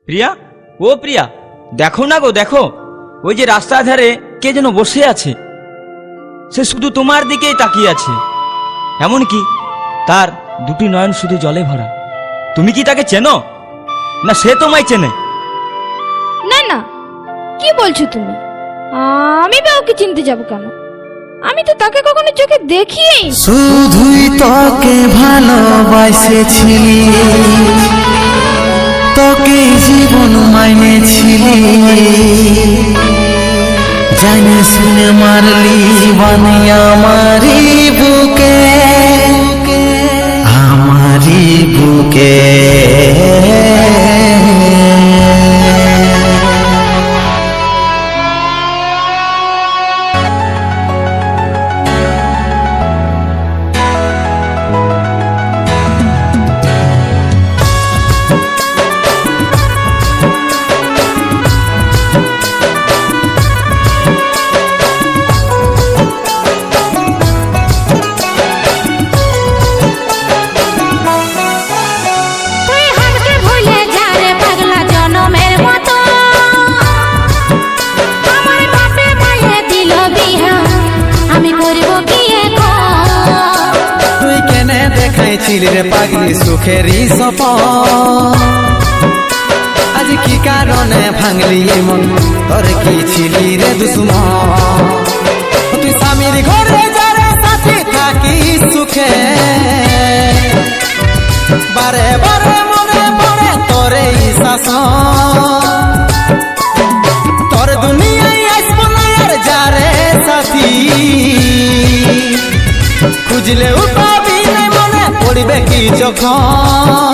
প্রিয়া, ও প্রিয়া, দেখো না গো, দেখো ওই যে রাস্তার ধারে কে যেন বসে আছে। সে শুধু তোমার দিকেই তাকিয়ে আছে, এমনকি তার দুটি নয়ন শুধু জলে ভরা। তুমি কি তাকে চেনো, না সে তোমায় চেনে? না না, কি বলছো তুমি? আমি বা ওকে চিনতে যাব কেন? আমি তো তাকে কখনো চোখে দেখিই। শুধুই তোকে ভালোবাসেছিলি, তোকে জীবন মাইনেছিলি, জানে শুনে মারলি বানি আমারি বুকে, আমারি বুকে। রে পাগলি সুখেরই সপন, আজ কি কারণে ভাঙলি মন, তোর কি ছিলি রে দুশ্মন? তুই স্বামীর ঘরে যারে সাথে থাকি সুখে, বারে বারে মনে পড়ে তোরে শাসন। তোর দুনিয়ায় আসবো না আর যারে সাথী, খুঁজলেও পাবি না মনে পড়বে কি যখন।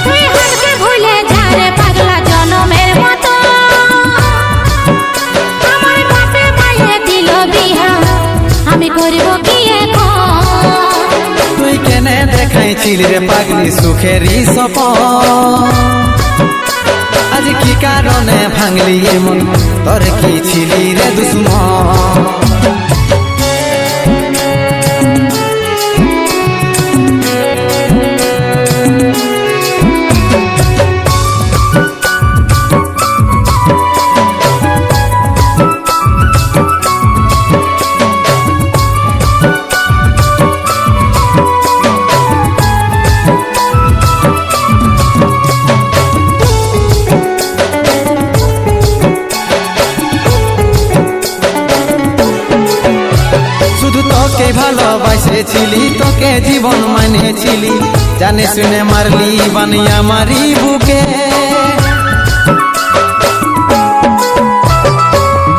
তুই হারকে ভুলে যা রে পাগলা জনমের মতো, আমার বাপে মায়ে দিল বিহা, আমি করব কি এখন? তুই কেনে দেখাইছিলি রে পাগলি সুখেরই সপন, আজ কি কারণে ভাঙলি মন, তোর কি ছিলি রে দুশ্মন? তোকে ভালোবাসেছিলি, তোকে জীবন মানেছিলি, জানে শুনে মারলি বানি আমারি বুকে।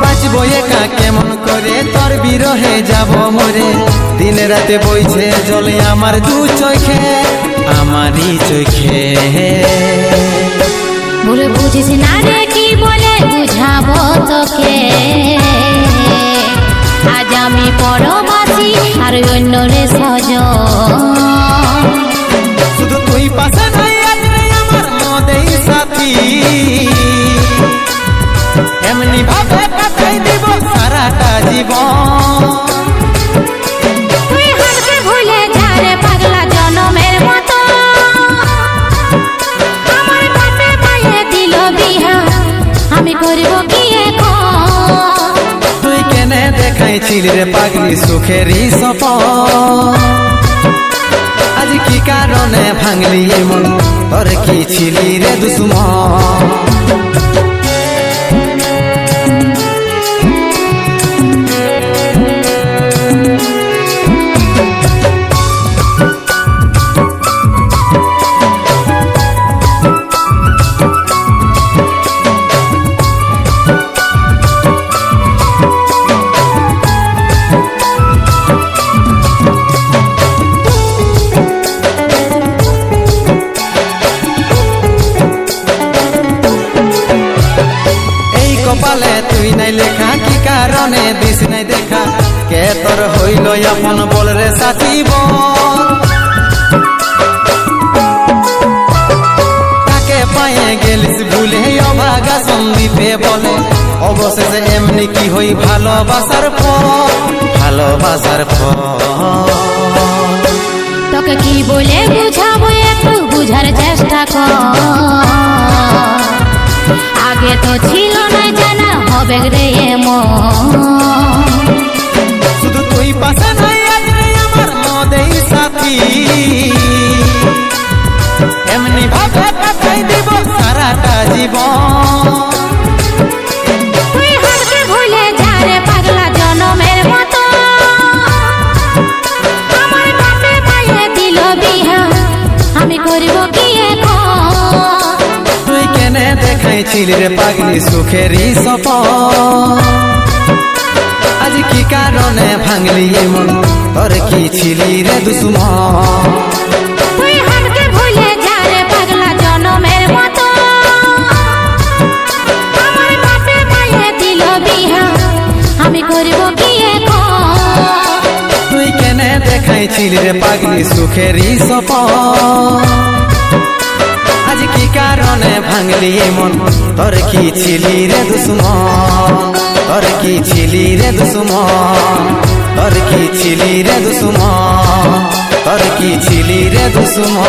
বাঁচবো একা কেমন করে, তোর বিরহে যাব মরে, দিন রাতে বইছে জলে আমার দু চোখে, আমারই চোখে। বলে বুঝিস না রে কি বলে বুঝাবো তোকে, আজ আমি পরবাসী আর অন্য রে সজন। শুধু তুই পাশে নাই আজ রে আমার মদেই সাথী, এমনি ভাবে কাটাই দিব সারাটা জীবন। তুই হারকে ভুলে যা রে পাগলা জনমের মতো, আমার বাপে মায়ে দিল বিহা, আমি করব কি এখন? তুই কেনে দেখাইছিলি রে পাগলি সুখেরই সপন, আজ কি কারণে ভাঙলি মন, তোর কি ছিলি রে দুশ্মন? কপালে তুই নাই লেখা, কি কারণে দিস নাই দেখা, কে তোর হইল আপন বল রে সাথী বল। কাকে পায়ে গেলিস ভুলে অভাগা সন্দীপে বলে, অবশেষে এমনি কি হই ভালোবাসার ফল, ভালোবাসার ফল। তোকে কি বলে বুঝাবো, একটু বুঝার চেষ্টা কর। ছিল না জানা হবে রে এমন। শুধু তুই পাশে নাই আজ রে আমার মদেই সাথী, এমনি ভাবে কাটাই দিব সারাটা জীবন। তুই হাতকে ভুলে যা রে পাগলা জনমের মতো, আমার বাপে মায়ে দিল বিহা আমি করব কি এখন। তুই কেনে দেখাইছিলি রে পাগলি সুখেরই সপন, আজ কি কারণে ভাঙলি মন তোর কি ছিলি রে দুশ্মন। তুই হাতকে ভুলে যা রে পাগলা জনমের মতো, আমার বাপে মায়ে দিল বিহা আমি করব কি এখন। তুই কেনে দেখাইছিলি রে পাগলি সুখেরই সপন, আজ কি কারণে ভাঙলি মন তোর কি ছিলি রে দুশ্মন। তোর কি ছিলি রে দুশ্মন, তোর কি ছিলি রে দুশ্মন, তোর কি ছিলি রে দুশ্মন।